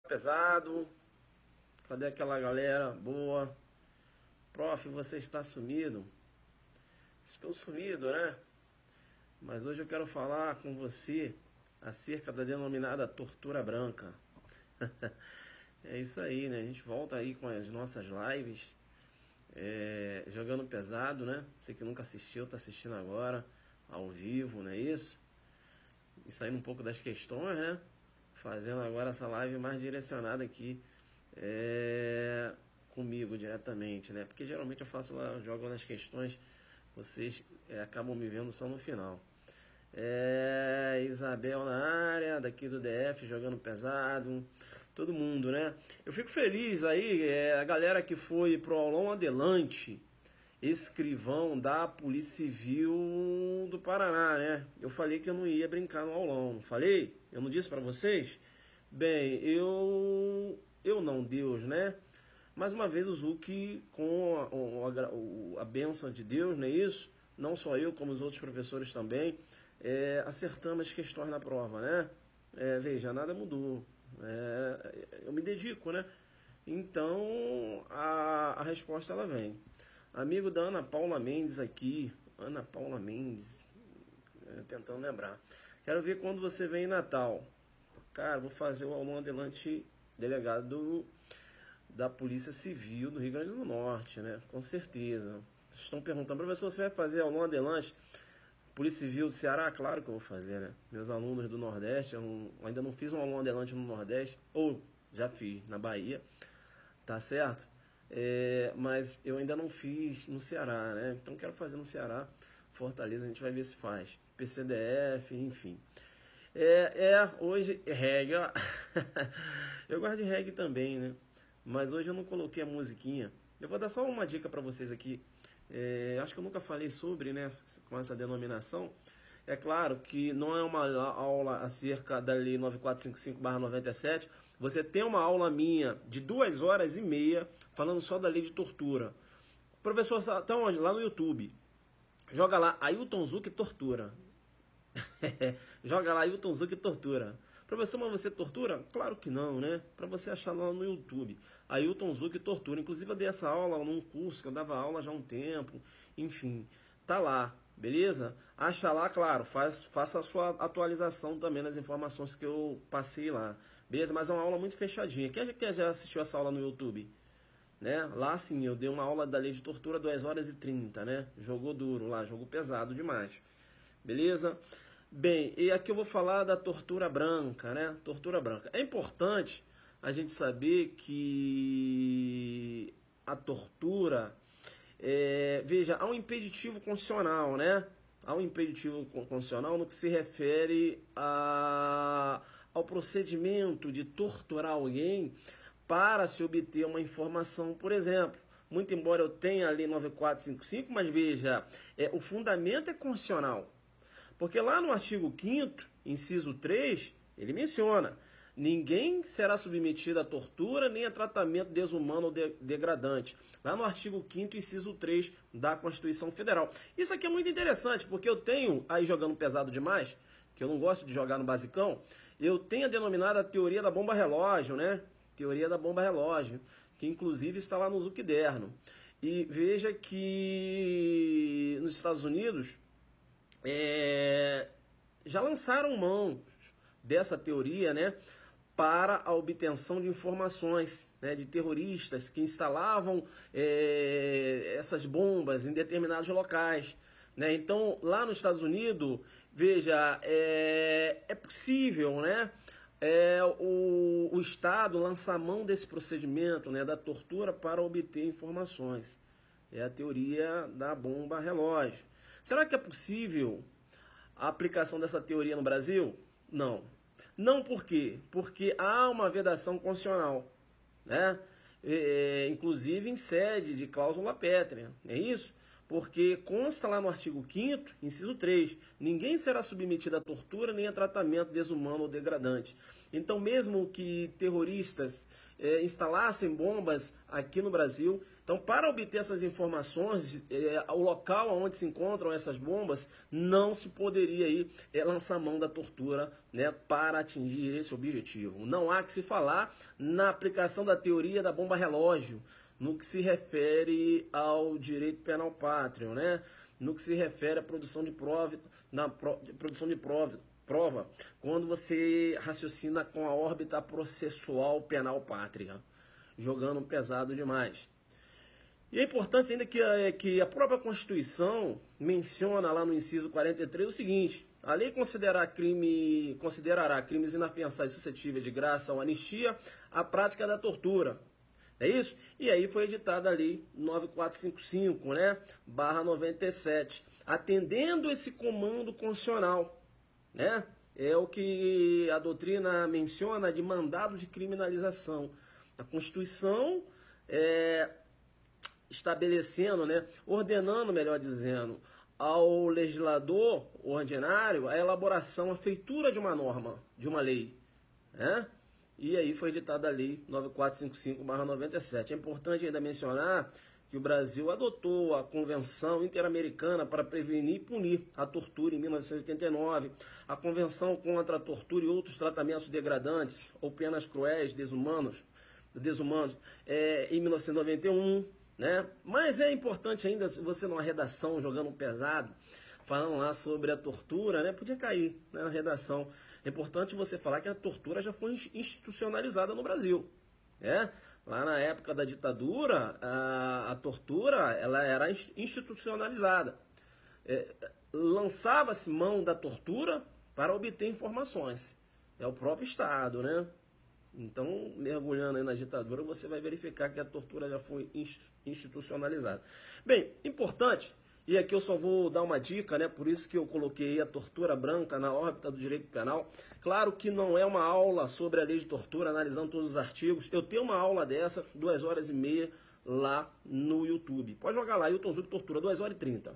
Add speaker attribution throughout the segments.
Speaker 1: Pesado, cadê aquela galera boa? Prof, você está sumido? Estou sumido, né? Mas hoje eu quero falar com você acerca da denominada tortura branca. É isso aí, né? A gente volta aí com as nossas lives, jogando pesado, né? Você que nunca assistiu, tá assistindo agora, ao vivo, não é isso? E saindo um pouco das questões, né? Fazendo agora essa live mais direcionada aqui comigo diretamente, né? Porque geralmente eu faço lá, jogo nas questões, vocês acabam me vendo só no final. Isabel na área, daqui do DF, jogando pesado, todo mundo, né? Eu fico feliz aí, a galera que foi pro aulão adelante, escrivão da Polícia Civil do Paraná, né? Eu falei que eu não ia brincar no aulão, não falei? Eu não disse pra vocês? Bem, eu não, Deus, né? Mais uma vez o Zuc, com a bênção de Deus, não é isso? Não só eu, como os outros professores também, acertamos as questões na prova, né? Veja, nada mudou. Eu me dedico, né? Então, a resposta ela vem. Amigo da Ana Paula Mendes aqui. Ana Paula Mendes. Tentando lembrar. Quero ver quando você vem em Natal. Cara, vou fazer o aulão adelante delegado da Polícia Civil do Rio Grande do Norte, né? Com certeza. Estão perguntando, professor, você vai fazer aulão adelante Polícia Civil do Ceará? Claro que eu vou fazer, né? Meus alunos do Nordeste, eu ainda não fiz um aulão adelante no Nordeste, ou já fiz na Bahia, tá certo? Mas eu ainda não fiz no Ceará, né? Então quero fazer no Ceará, Fortaleza, a gente vai ver se faz. PCDF, enfim. Hoje reggae, ó. Eu gosto de reggae também, né? Mas hoje eu não coloquei a musiquinha. Eu vou dar só uma dica para vocês aqui. Acho que eu nunca falei sobre, né? Com essa denominação. É claro que não é uma aula acerca da Lei 9455/97. Você tem uma aula minha de 2 horas e meia falando só da lei de tortura. O professor está onde? Lá no YouTube. Joga lá, Ailton Zuc tortura. Joga lá, Ailton Zuc tortura. Professor, mas você tortura? Claro que não, né? Para você achar lá no YouTube. Ailton Zuc tortura. Inclusive eu dei essa aula num curso que eu dava aula já há um tempo. Enfim, tá lá, beleza? Acha lá, claro, faça a sua atualização também nas informações que eu passei lá. Beleza? Mas é uma aula muito fechadinha. Quem já assistiu essa aula no YouTube? Né? Lá sim, eu dei uma aula da lei de tortura 2 horas e 30, né? Jogou duro lá, jogou pesado demais. Beleza? Bem, e aqui eu vou falar da tortura branca, né? Tortura branca. É importante a gente saber que a tortura, veja, há um impeditivo constitucional, né? Há um impeditivo constitucional no que se refere ao procedimento de torturar alguém para se obter uma informação, por exemplo. Muito embora eu tenha a Lei 9455, mas veja, o fundamento é constitucional. Porque lá no artigo 5º, inciso 3, ele menciona: ninguém será submetido a tortura nem a tratamento desumano ou degradante. Lá no artigo 5º, inciso 3 da Constituição Federal. Isso aqui é muito interessante, porque eu tenho, aí jogando pesado demais, que eu não gosto de jogar no basicão, eu tenho a denominada teoria da bomba relógio, né? Teoria da bomba relógio, que inclusive está lá no Zucderno. E veja que nos Estados Unidos já lançaram mão dessa teoria, né, para a obtenção de informações, né, de terroristas que instalavam essas bombas em determinados locais. Né? Então, lá nos Estados Unidos, veja, é possível, né, o Estado lançar mão desse procedimento, né, da tortura para obter informações. É a teoria da bomba relógio. Será que é possível a aplicação dessa teoria no Brasil? Não. Não por quê? Porque há uma vedação constitucional, né? Inclusive em sede de cláusula pétrea, é isso? Porque consta lá no artigo 5º, inciso 3, ninguém será submetido a tortura nem a tratamento desumano ou degradante. Então, mesmo que terroristas instalassem bombas aqui no Brasil, então, para obter essas informações, o local onde se encontram essas bombas, não se poderia aí, lançar mão da tortura, né, para atingir esse objetivo. Não há que se falar na aplicação da teoria da bomba relógio, no que se refere ao direito penal pátrio, né? No que se refere à produção de prova, prova, quando você raciocina com a órbita processual penal pátria, jogando pesado demais. E é importante ainda que a própria Constituição menciona lá no inciso 43 o seguinte: a lei considerará crimes inafiançáveis suscetíveis de graça ou anistia a prática da tortura. É isso? E aí foi editada a lei 9455, né, /97, atendendo esse comando constitucional, né? É o que a doutrina menciona de mandado de criminalização. A Constituição estabelecendo, né, ordenando, melhor dizendo, ao legislador ordinário a elaboração, a feitura de uma norma, de uma lei, né? E aí foi editada a lei 9455/97. É importante ainda mencionar que o Brasil adotou a Convenção Interamericana para prevenir e punir a tortura em 1989, a Convenção contra a tortura e outros tratamentos degradantes ou penas cruéis, desumanos em 1991, né? Mas é importante ainda, se você numa redação jogando um pesado, falando lá sobre a tortura, né? Podia cair, né, na redação. É importante você falar que a tortura já foi institucionalizada no Brasil, né? Lá na época da ditadura, a tortura ela era institucionalizada. Lançava-se mão da tortura para obter informações. É o próprio Estado, né? Então, mergulhando aí na ditadura, você vai verificar que a tortura já foi institucionalizada. Bem, importante, e aqui eu só vou dar uma dica, né? Por isso que eu coloquei a tortura branca na órbita do direito penal. Claro que não é uma aula sobre a lei de tortura, analisando todos os artigos. Eu tenho uma aula dessa, 2h30, lá no YouTube. Pode jogar lá, Hilton Zuc Tortura, 2h30.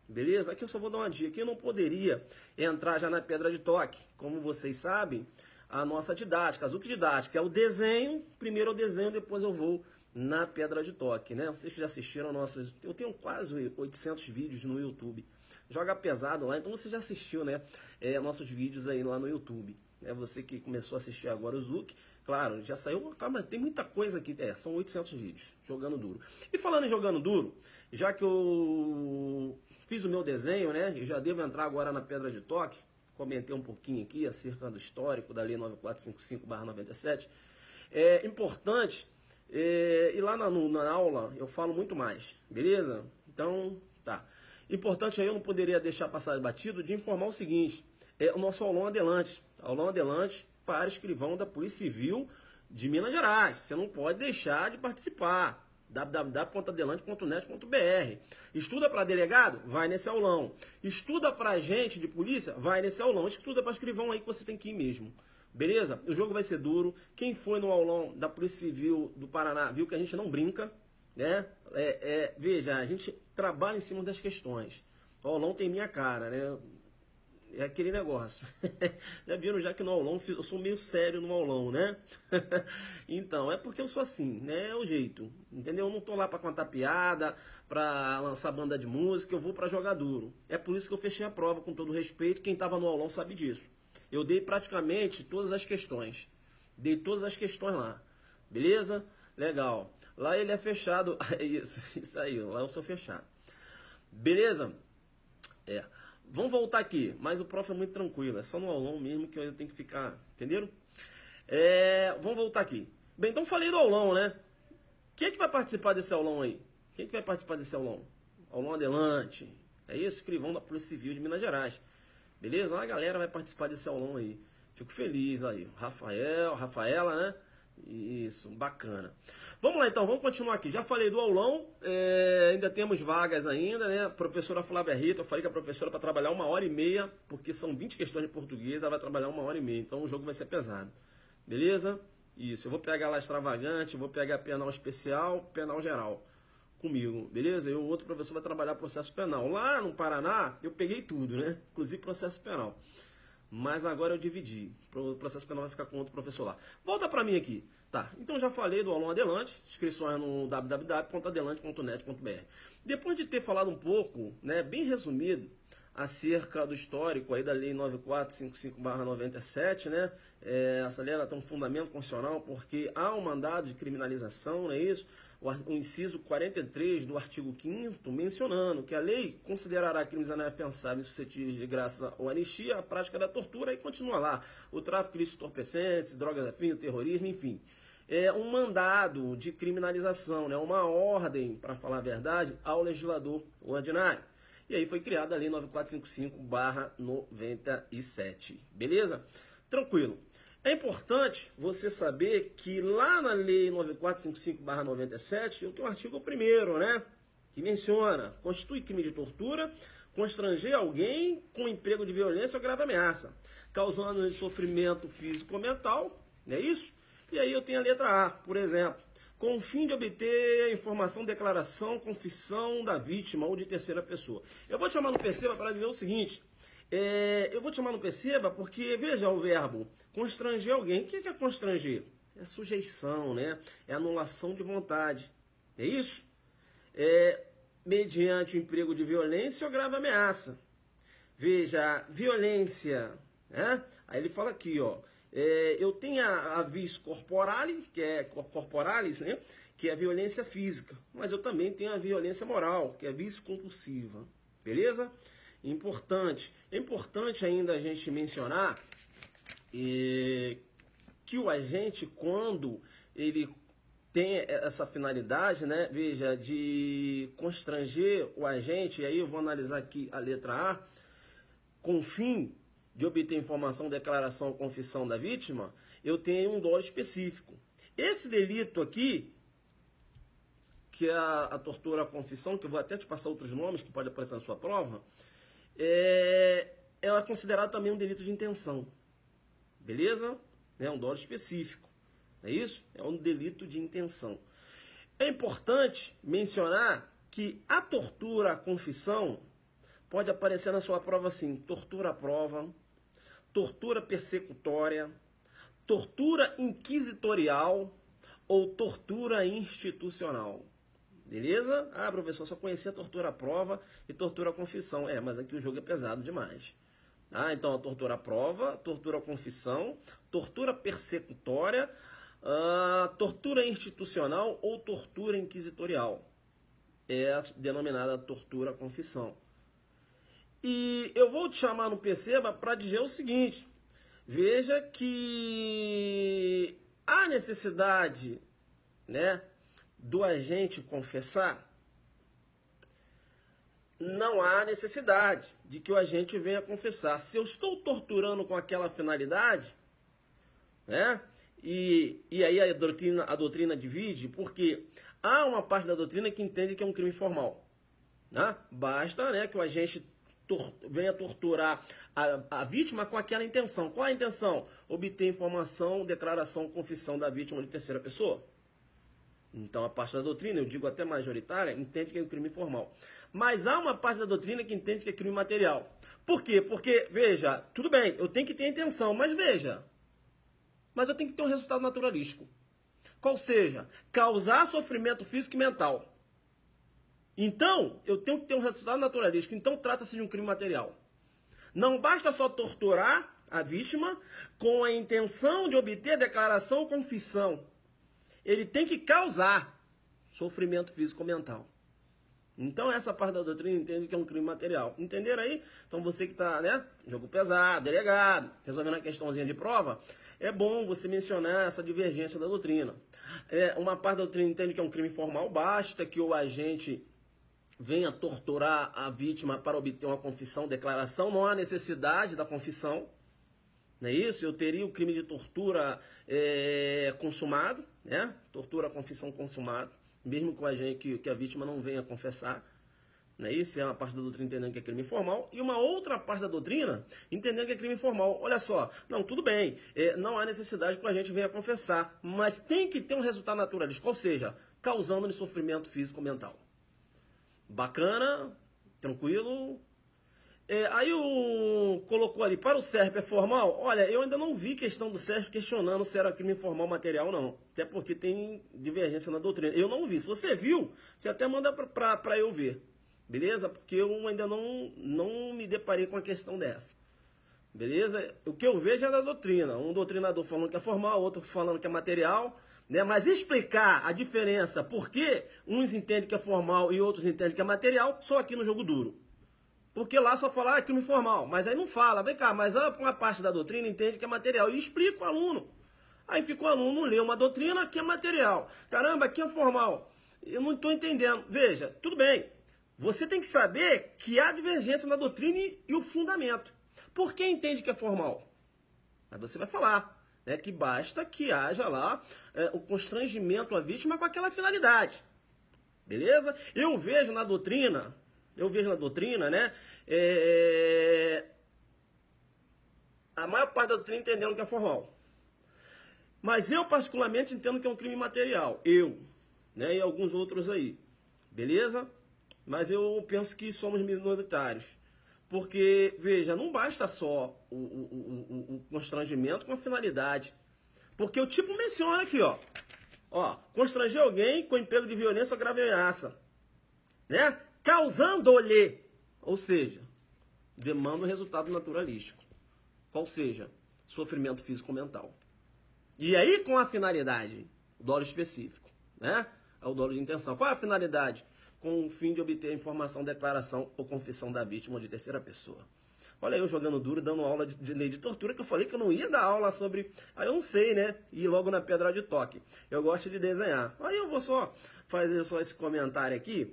Speaker 1: Beleza? Aqui eu só vou dar uma dica. Eu não poderia entrar já na pedra de toque. Como vocês sabem, a nossa didática, a Zuc Didática, é o desenho, primeiro é o desenho, depois eu vou na pedra de toque, né? Vocês que já assistiram nossos... Eu tenho quase 800 vídeos no YouTube. Joga pesado lá, então você já assistiu, né? Nossos vídeos aí lá no YouTube. Você que começou a assistir agora o Zuc, claro, já saiu... Calma, tem muita coisa aqui, são 800 vídeos, jogando duro. E falando em jogando duro, já que eu fiz o meu desenho, né? Eu já devo entrar agora na pedra de toque. Comentei um pouquinho aqui acerca do histórico da lei 9455/97. É importante... e lá na aula eu falo muito mais, beleza? Então, tá. Importante aí, eu não poderia deixar passar batido de informar o seguinte: o nosso aulão adelante para escrivão da Polícia Civil de Minas Gerais. Você não pode deixar de participar. www.adelante.net.br. Estuda para delegado? Vai nesse aulão. Estuda para agente de polícia? Vai nesse aulão. Estuda para escrivão aí que você tem que ir mesmo. Beleza? O jogo vai ser duro. Quem foi no aulão da Polícia Civil do Paraná viu que a gente não brinca, né? Veja, a gente trabalha em cima das questões. O aulão tem minha cara, né? É aquele negócio. Já viram já que no aulão eu sou meio sério no aulão, né? Então, é porque eu sou assim, né? É o jeito, entendeu? Eu não tô lá para contar piada, para lançar banda de música, eu vou para jogar duro. É por isso que eu fechei a prova, com todo respeito. Quem tava no aulão sabe disso. Eu dei praticamente todas as questões. Dei todas as questões lá. Beleza? Legal. Lá ele é fechado. Isso aí, lá eu sou fechado. Beleza? Vamos voltar aqui. Mas o prof é muito tranquilo. É só no aulão mesmo que eu tenho que ficar. Entenderam? Vamos voltar aqui. Bem, então falei do aulão, né? Quem é que vai participar desse aulão aí? Quem é que vai participar desse aulão? Aulão adelante. É isso, escrivão da Polícia Civil de Minas Gerais. Beleza? A galera vai participar desse aulão aí. Fico feliz aí. Rafaela, né? Isso, bacana. Vamos lá então, vamos continuar aqui. Já falei do aulão, ainda temos vagas ainda, né? Professora Flávia Rita, eu falei que a professora para trabalhar 1h30, porque são 20 questões de português, ela vai trabalhar 1h30, então o jogo vai ser pesado. Beleza? Isso, eu vou pegar lá extravagante, vou pegar penal especial, penal geral comigo, beleza? E o outro professor vai trabalhar processo penal. Lá no Paraná, eu peguei tudo, né? Inclusive processo penal. mas agora eu dividi. O processo penal vai ficar com outro professor lá. Volta para mim aqui. Tá, então já falei do aulão Adelante, inscrições no www.adelante.net.br. Depois de ter falado um pouco, né, bem resumido, acerca do histórico aí da Lei 9455/97, né? Essa lei ela tem um fundamento constitucional porque há um mandado de criminalização, não é isso? O inciso 43 do artigo 5º mencionando que a lei considerará crimes inafiançáveis suscetíveis de graça ou anistia a prática da tortura e continua lá. O tráfico de entorpecentes, drogas afins, o terrorismo, enfim. É um mandado de criminalização, né? Uma ordem, para falar a verdade, ao legislador ordinário. E aí foi criada a Lei 9455/97. Beleza? Tranquilo. É importante você saber que lá na Lei 9455/97 eu tenho o artigo 1º, né? Que menciona: constitui crime de tortura constranger alguém com emprego de violência ou grave ameaça, causando sofrimento físico ou mental, não é isso? E aí eu tenho a letra A, por exemplo, com o fim de obter informação, declaração, confissão da vítima ou de terceira pessoa. Eu vou te chamar no Perceba para dizer o seguinte, eu vou te chamar no Perceba porque, veja o verbo, constranger alguém. O que é constranger? É sujeição, né? É anulação de vontade. É isso? Mediante o emprego de violência ou grave ameaça. Veja, violência, né? Aí ele fala aqui, ó. Eu tenho a vis corporalis, né? Que é a violência física, mas eu também tenho a violência moral, que é a vis compulsiva, beleza? É importante ainda a gente mencionar que o agente, quando ele tem essa finalidade, né? Veja, de constranger o agente, e aí eu vou analisar aqui a letra A, com o fim de obter informação, declaração, confissão da vítima, eu tenho um dolo específico. Esse delito aqui, que é a tortura, a confissão, que eu vou até te passar outros nomes que pode aparecer na sua prova, ela é considerada também um delito de intenção. Beleza? É um dolo específico. É isso? É um delito de intenção. É importante mencionar que a tortura, a confissão, pode aparecer na sua prova assim: tortura à prova, tortura persecutória, tortura inquisitorial ou tortura institucional. Beleza? Ah, professor, só conhecia a tortura à prova e tortura à confissão. Mas aqui o jogo é pesado demais. Então a tortura à prova, tortura à confissão, tortura persecutória, tortura institucional ou tortura inquisitorial. É a denominada tortura à confissão. E eu vou te chamar no Perceba para dizer o seguinte: veja que há necessidade, né, do agente confessar. Não há necessidade de que o agente venha confessar. Se eu estou torturando com aquela finalidade, né, e aí a doutrina divide, porque há uma parte da doutrina que entende que é um crime formal. Né? Basta, né, que o agente venha torturar a vítima com aquela intenção. Qual a intenção? Obter informação, declaração, confissão da vítima de terceira pessoa. Então a parte da doutrina, eu digo até majoritária, entende que é um crime formal. Mas há uma parte da doutrina que entende que é crime material. Por quê? Porque, veja, tudo bem, eu tenho que ter intenção, mas veja, eu tenho que ter um resultado naturalístico. Qual seja, causar sofrimento físico e mental. Então, eu tenho que ter um resultado naturalístico. Então, trata-se de um crime material. Não basta só torturar a vítima com a intenção de obter declaração ou confissão. Ele tem que causar sofrimento físico ou mental. Então, essa parte da doutrina entende que é um crime material. Entenderam aí? Então, você que está, né, jogo pesado, delegado, resolvendo a questãozinha de prova, é bom você mencionar essa divergência da doutrina. Uma parte da doutrina entende que é um crime formal, basta que o agente venha torturar a vítima para obter uma confissão, declaração, não há necessidade da confissão, não é isso? Eu teria o crime de tortura consumado, né? Tortura, confissão consumado, mesmo que a vítima não venha confessar, não é isso? É uma parte da doutrina entendendo que é crime formal, e uma outra parte da doutrina entendendo que é crime formal. Olha só, não, tudo bem, não há necessidade que a gente venha confessar, mas tem que ter um resultado naturalístico, ou seja, causando sofrimento físico ou mental. Bacana, tranquilo. Aí colocou ali, para o Sérgio é formal? Olha, eu ainda não vi questão do Sérgio questionando se era crime formal material ou não. Até porque tem divergência na doutrina. Eu não vi. Se você viu, você até manda para eu ver. Beleza? Porque eu ainda não me deparei com a questão dessa. Beleza? O que eu vejo é da doutrina. Um doutrinador falando que é formal, outro falando que é material. Né? Mas explicar a diferença, por que uns entendem que é formal e outros entendem que é material, só aqui no Jogo Duro. Porque lá só fala, crime formal. Mas aí não fala, vem cá, mas uma parte da doutrina entende que é material. E explica o aluno. Aí fica o aluno, lê uma doutrina que é material. Caramba, aqui é formal. Eu não estou entendendo. Veja, tudo bem. Você tem que saber que há divergência na doutrina e o fundamento. Por que entende que é formal? Aí você vai falar, né, que basta que haja lá o constrangimento à vítima com aquela finalidade. Beleza? Eu vejo na doutrina, né, a maior parte da doutrina entendendo que é formal. Mas eu particularmente entendo que é um crime material. Né, e alguns outros aí. Beleza? Mas eu penso que somos minoritários. Porque, veja, não basta só o constrangimento com a finalidade. Porque o tipo menciona aqui, ó. Constranger alguém com emprego de violência ou grave ameaça. Né? Causando-lhe. Ou seja, demanda um resultado naturalístico. Qual seja, sofrimento físico ou mental. E aí com a finalidade, o dolo específico. Né? É o dolo de intenção. Qual é a finalidade? Com o fim de obter informação, declaração ou confissão da vítima ou de terceira pessoa. Olha eu jogando duro, dando aula de lei de tortura, que eu falei que eu não ia dar aula sobre... Aí eu não sei, né? Ir logo na pedra de toque. Eu gosto de desenhar. Aí eu vou só fazer só esse comentário aqui.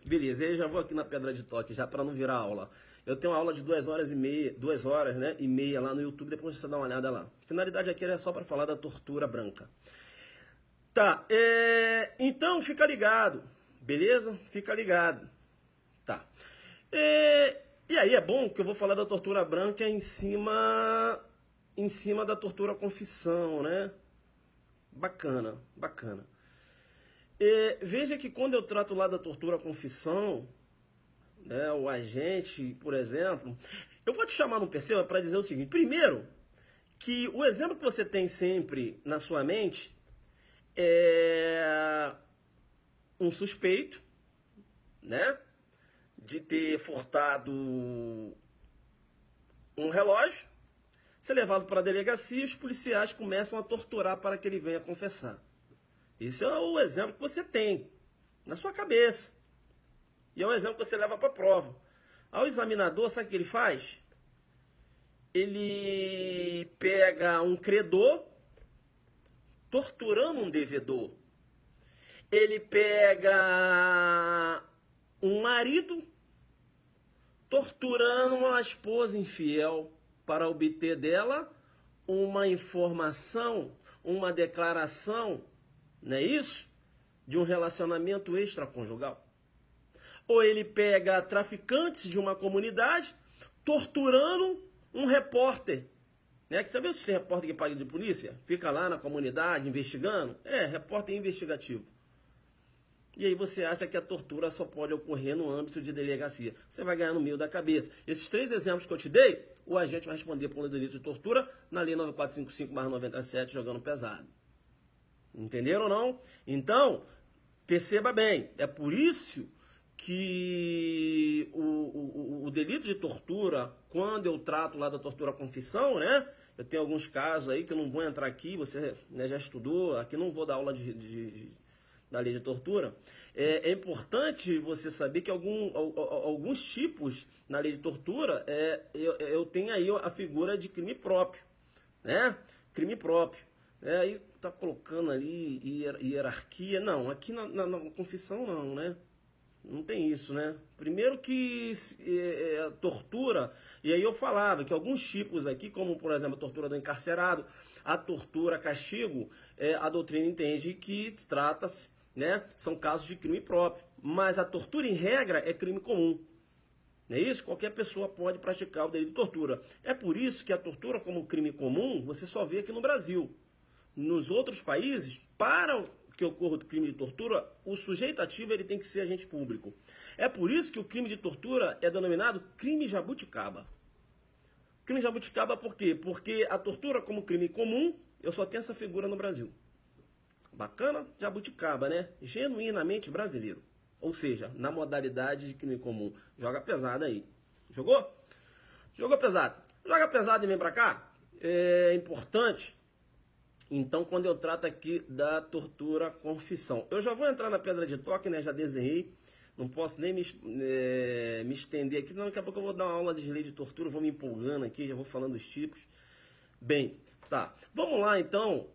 Speaker 1: Beleza, eu já vou aqui na pedra de toque, já para não virar aula. Eu tenho uma aula de 2 horas e meia lá no YouTube, depois você dá uma olhada lá. A finalidade aqui era só para falar da tortura branca. Tá, então fica ligado, beleza? Fica ligado, tá. E aí é bom que eu vou falar da tortura branca em cima da tortura confissão, né? Bacana, bacana. Veja que quando eu trato lá da tortura confissão, né, o agente, por exemplo, eu vou te chamar no PC para dizer o seguinte. Primeiro, que o exemplo que você tem sempre na sua mente é um suspeito, né, de ter furtado um relógio, ser levado para a delegacia e os policiais começam a torturar para que ele venha confessar. Esse é o exemplo que você tem na sua cabeça. E é o exemplo que você leva para a prova. Ao examinador, sabe o que ele faz? Ele pega um credor torturando um devedor. Ele pega um marido torturando uma esposa infiel para obter dela uma informação, uma declaração, não é isso? De um relacionamento extraconjugal. Ou ele pega traficantes de uma comunidade torturando um repórter. Né? Que você viu esse repórter que paga de polícia? Fica lá na comunidade investigando? Repórter investigativo. E aí você acha que a tortura só pode ocorrer no âmbito de delegacia. Você vai ganhar no meio da cabeça. Esses 3 exemplos que eu te dei, o agente vai responder por um delito de tortura na lei 9455/97, jogando pesado. Entenderam ou não? Então, perceba bem, é por isso que o delito de tortura, quando eu trato lá da tortura confissão, né? Eu tenho alguns casos aí que eu não vou entrar aqui, você, né, já estudou, aqui não vou dar aula da lei de tortura. É importante você saber que alguns tipos na lei de tortura, eu tenho aí a figura de crime próprio, né? Crime próprio. Aí tá colocando ali hierarquia. Não, aqui na confissão não, né? Não tem isso, né? Primeiro que a tortura, e aí eu falava que alguns tipos aqui, como por exemplo a tortura do encarcerado, a tortura castigo, a doutrina entende que trata-se, né? São casos de crime próprio. Mas a tortura em regra é crime comum. Não é isso? Qualquer pessoa pode praticar o delito de tortura. É por isso que a tortura como crime comum você só vê aqui no Brasil. Nos outros países, para que ocorra o crime de tortura, o sujeito ativo ele tem que ser agente público. É por isso que o crime de tortura é denominado crime jabuticaba. Crime jabuticaba por quê? Porque a tortura como crime comum, eu só tenho essa figura no Brasil. Bacana? Jabuticaba, né? Genuinamente brasileiro. Ou seja, na modalidade de crime comum. Joga pesado aí. Jogou? Jogou pesado. Joga pesado e vem pra cá. É importante. Então, quando eu trato aqui da tortura confissão. Eu já vou entrar na pedra de toque, né? Já desenhei. Não posso nem me estender aqui. Não, daqui a pouco eu vou dar uma aula de lei de tortura. Vou me empolgando aqui, já vou falando os tipos. Bem, tá. Vamos lá, então,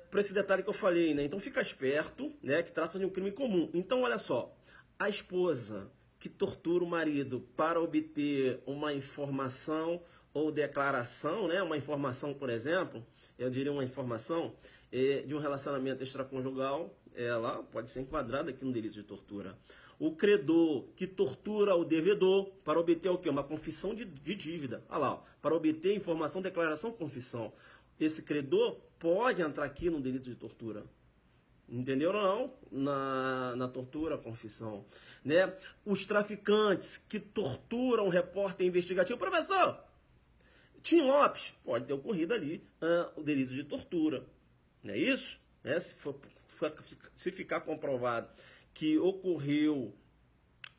Speaker 1: para esse detalhe que eu falei, né? Então, fica esperto, né? Que trata de um crime comum. Então, olha só. A esposa que tortura o marido para obter uma informação ou declaração, né? Uma informação, por exemplo, eu diria uma informação de um relacionamento extraconjugal, ela pode ser enquadrada aqui no delito de tortura. O credor que tortura o devedor para obter o quê? Uma confissão de dívida. Olha lá, ó, para obter informação, declaração, confissão. Esse credor pode entrar aqui no delito de tortura. Entenderam ou não? Na tortura, confissão. Né? Os traficantes que torturam o repórter investigativo. Professor, Tim Lopes, pode ter ocorrido ali o delito de tortura. Não é isso? Né? Se ficar comprovado que ocorreu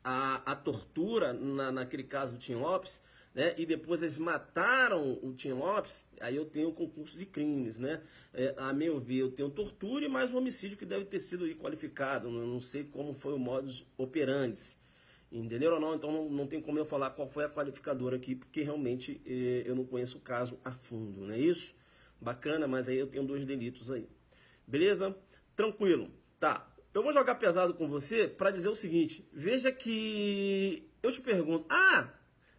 Speaker 1: a tortura, naquele caso do Tim Lopes, né? E depois eles mataram o Tim Lopes, aí eu tenho o concurso de crimes, né? A meu ver, eu tenho tortura e mais um homicídio que deve ter sido aí qualificado. Eu não sei como foi o modus operandi. Entenderam ou não? Então não tem como eu falar qual foi a qualificadora aqui, porque realmente eu não conheço o caso a fundo, não é isso? Bacana, mas aí eu tenho 2 delitos aí. Beleza? Tranquilo. Tá. Eu vou jogar pesado com você para dizer o seguinte. Veja que eu te pergunto,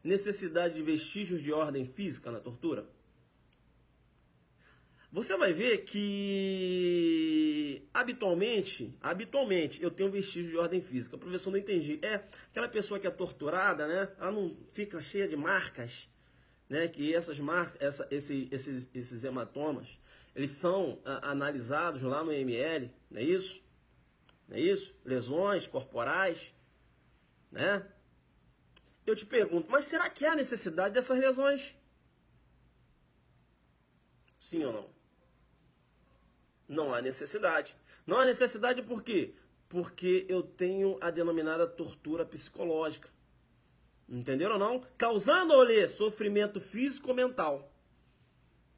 Speaker 1: necessidade de vestígios de ordem física na tortura? Você vai ver que habitualmente eu tenho vestígios de ordem física. Professor, não entendi. Aquela pessoa que é torturada, né? Ela não fica cheia de marcas, né? Que essas marcas, esses hematomas, eles são analisados lá no ML, não é isso? Não é isso? Lesões corporais, né? Eu te pergunto, mas será que há necessidade dessas lesões? Sim ou não? Não há necessidade. Não há necessidade por quê? Porque eu tenho a denominada tortura psicológica. Entenderam ou não? Causando-lhe sofrimento físico ou mental.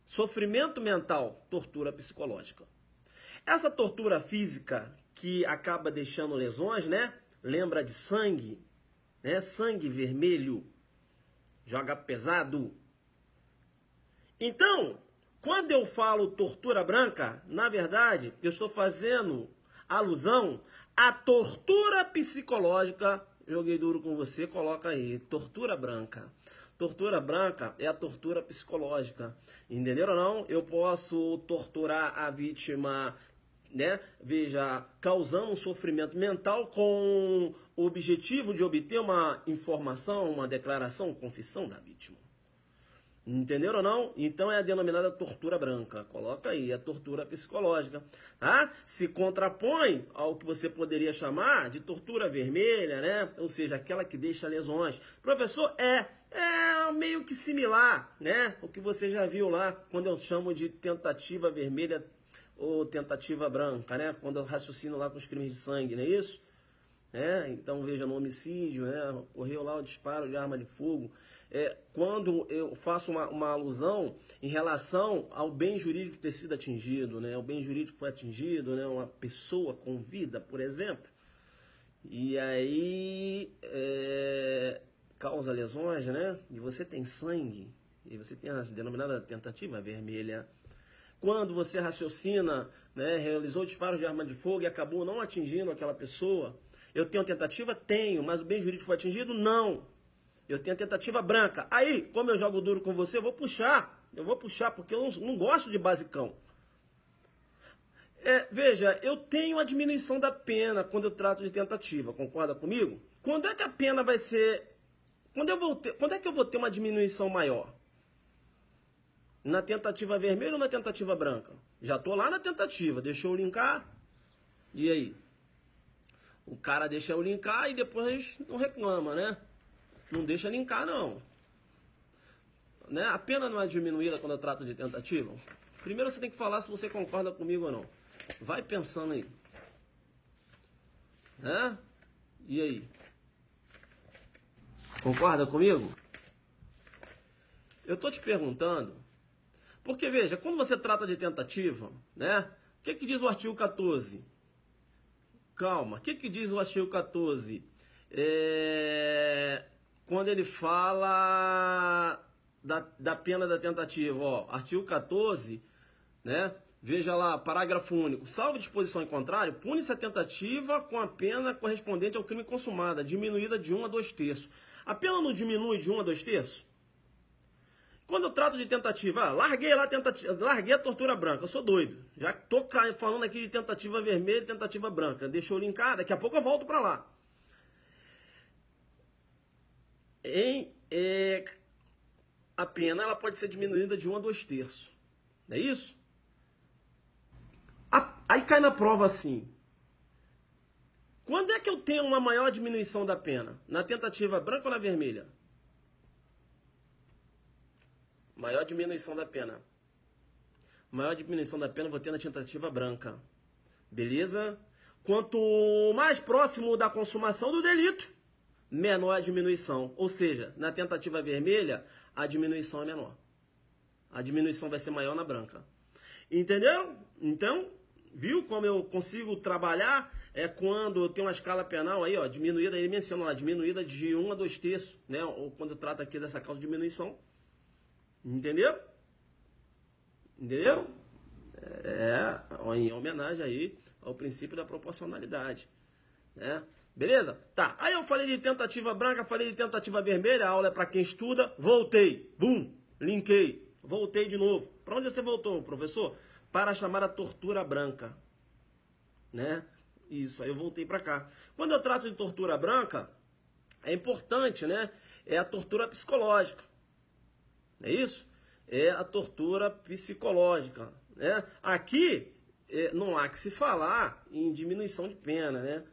Speaker 1: Sofrimento mental, tortura psicológica. Essa tortura física que acaba deixando lesões, né? Lembra de sangue, né? Sangue vermelho, joga pesado. Então, quando eu falo tortura branca, na verdade, eu estou fazendo alusão à tortura psicológica. Joguei duro com você, coloca aí, tortura branca. Tortura branca é a tortura psicológica. Entenderam ou não? Eu posso torturar a vítima, né? Veja, causando um sofrimento mental com o objetivo de obter uma informação, uma declaração, confissão da vítima. Entenderam ou não? Então é a denominada tortura branca. Coloca aí, a tortura psicológica. Se contrapõe ao que você poderia chamar de tortura vermelha, né? Ou seja, aquela que deixa lesões. Professor, é meio que similar, né? O que você já viu lá, quando eu chamo de tentativa vermelha ou tentativa branca, né? Quando eu raciocino lá com os crimes de sangue, não é isso? Então veja, no homicídio, né? Ocorreu lá o disparo de arma de fogo. Quando eu faço uma alusão em relação ao bem jurídico ter sido atingido, né? O bem jurídico foi atingido, né? Uma pessoa com vida, por exemplo, e aí causa lesões, né? E você tem sangue, e você tem a denominada tentativa vermelha. Quando você raciocina, né? Realizou o disparo de arma de fogo e acabou não atingindo aquela pessoa. Eu tenho tentativa? Tenho, mas o bem jurídico foi atingido? Não. Eu tenho a tentativa branca. Aí, como eu jogo duro com você, eu vou puxar. Porque eu não gosto de basicão. Veja, eu tenho a diminuição da pena quando eu trato de tentativa. Concorda comigo? Quando é que a pena vai ser... Quando é que eu vou ter uma diminuição maior? Na tentativa vermelha ou na tentativa branca? Já estou lá na tentativa. Deixa eu linkar. E aí? O cara deixa eu linkar e depois não reclama, né? Não deixa linkar, não. Né? A pena não é diminuída quando eu trato de tentativa? Primeiro você tem que falar se você concorda comigo ou não. Vai pensando aí. Né? E aí? Concorda comigo? Eu tô te perguntando, porque veja, quando você trata de tentativa, né? O que diz o artigo 14? Calma, o que diz o artigo 14? Quando ele fala da pena da tentativa, ó, artigo 14, né? Veja lá, parágrafo único. Salvo disposição em contrário, pune-se a tentativa com a pena correspondente ao crime consumado, diminuída de 1 a 2 terços. A pena não diminui de 1 a 2 terços? Quando eu trato de tentativa, larguei lá larguei a tortura branca, eu sou doido. Já tô falando aqui de tentativa vermelha e tentativa branca. Deixa eu linkar, daqui a pouco eu volto para lá. A pena ela pode ser diminuída de 1 a 2 terços. Não é isso? Aí cai na prova assim. Quando é que eu tenho uma maior diminuição da pena? Na tentativa branca ou na vermelha? Maior diminuição da pena. Maior diminuição da pena eu vou ter na tentativa branca. Beleza? Quanto mais próximo da consumação do delito, menor a diminuição. Ou seja, na tentativa vermelha, a diminuição é menor. A diminuição vai ser maior na branca. Entendeu? Então, viu como eu consigo trabalhar? É quando eu tenho uma escala penal aí, ó, diminuída, ele menciona lá, diminuída de 1 a 2 terços, né? Ou quando eu trato aqui dessa causa de diminuição. Entendeu? Entendeu? Em homenagem aí ao princípio da proporcionalidade, né? Beleza? Tá. Aí eu falei de tentativa branca, falei de tentativa vermelha, a aula é para quem estuda. Voltei. Bum, linkei. Voltei de novo. Para onde você voltou, professor? Para a chamada tortura branca, né? Isso, aí eu voltei para cá. Quando eu trato de tortura branca, é importante, né? É a tortura psicológica. É isso? É a tortura psicológica, né? Aqui não há que se falar em diminuição de pena, né?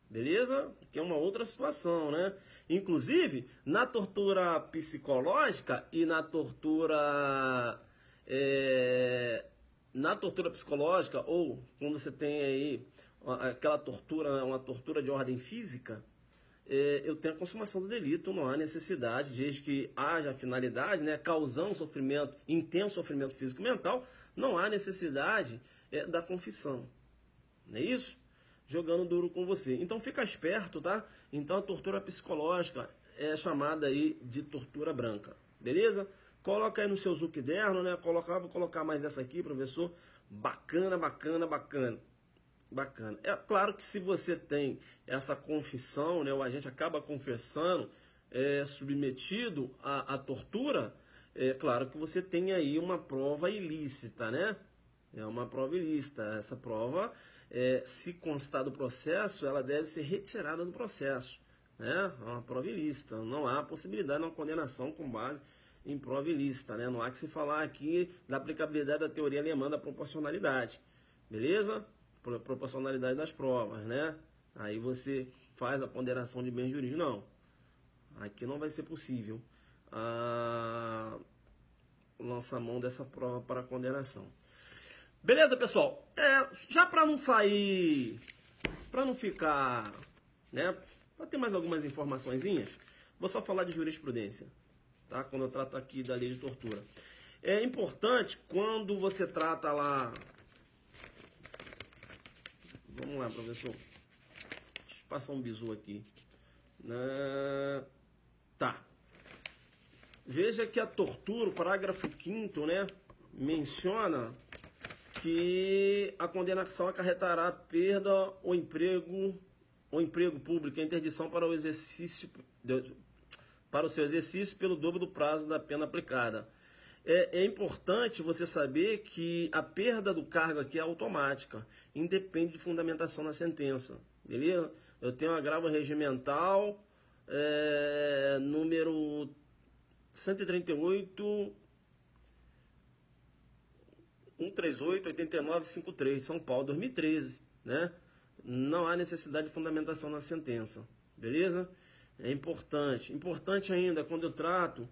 Speaker 1: Beleza? Que é uma outra situação, né? Inclusive, na tortura psicológica e na tortura psicológica, ou quando você tem aí aquela tortura, uma tortura de ordem física, eu tenho a consumação do delito, não há necessidade, desde que haja finalidade, né, causando sofrimento, intenso sofrimento físico e mental, não há necessidade da confissão. Não é isso? Jogando duro com você. Então fica esperto, tá? Então a tortura psicológica é chamada aí de tortura branca. Beleza? Coloca aí no seu Zucderno, né? Vou colocar mais essa aqui, professor. Bacana, bacana, bacana. Bacana. É claro que se você tem essa confissão, né, o agente acaba confessando, submetido à tortura, é claro que você tem aí uma prova ilícita, né? É uma prova ilícita. Essa prova, se constar do processo, ela deve ser retirada do processo, né? É uma prova ilícita. Não há possibilidade de uma condenação com base em prova ilícita, né? Não há que se falar aqui da aplicabilidade da teoria alemã da proporcionalidade. Beleza? Proporcionalidade das provas, né? Aí você faz a ponderação de bens jurídicos. Não, aqui não vai ser possível lançar mão dessa prova para condenação. Beleza, pessoal? Já para não sair, para não ficar, né? Para ter mais algumas informaçõezinhas, vou só falar de jurisprudência, tá? Quando eu trato aqui da lei de tortura. É importante quando você trata lá. Vamos lá, professor. Deixa eu passar um bizu aqui. Tá. Veja que a tortura, o parágrafo 5º, né, menciona que a condenação acarretará perda ou emprego público, a interdição para o seu exercício pelo dobro do prazo da pena aplicada. É importante você saber que a perda do cargo aqui é automática, independe de fundamentação na sentença, beleza? Eu tenho um agravo regimental, número 138, 138, 89, 53, São Paulo, 2013, né? não há necessidade de fundamentação na sentença, beleza? É importante. Importante ainda, quando eu trato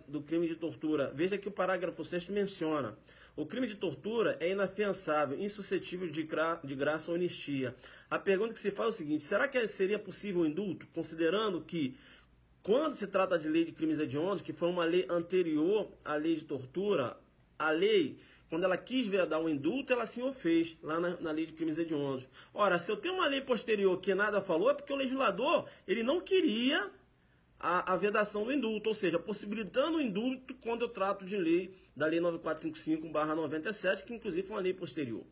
Speaker 1: do crime de tortura, veja que o parágrafo 6º menciona: o crime de tortura é inafiançável, insuscetível de graça ou anistia. A pergunta que se faz é o seguinte: será que seria possível o indulto, considerando que, quando se trata de lei de crimes hediondos, que foi uma lei anterior à lei de tortura, a lei, quando ela quis vedar o indulto, ela sim o fez, lá na lei de crimes hediondos. Ora, se eu tenho uma lei posterior que nada falou, é porque o legislador ele não queria a vedação do indulto, ou seja, possibilitando o indulto quando eu trato de lei da lei 9455/97, que inclusive foi uma lei posterior.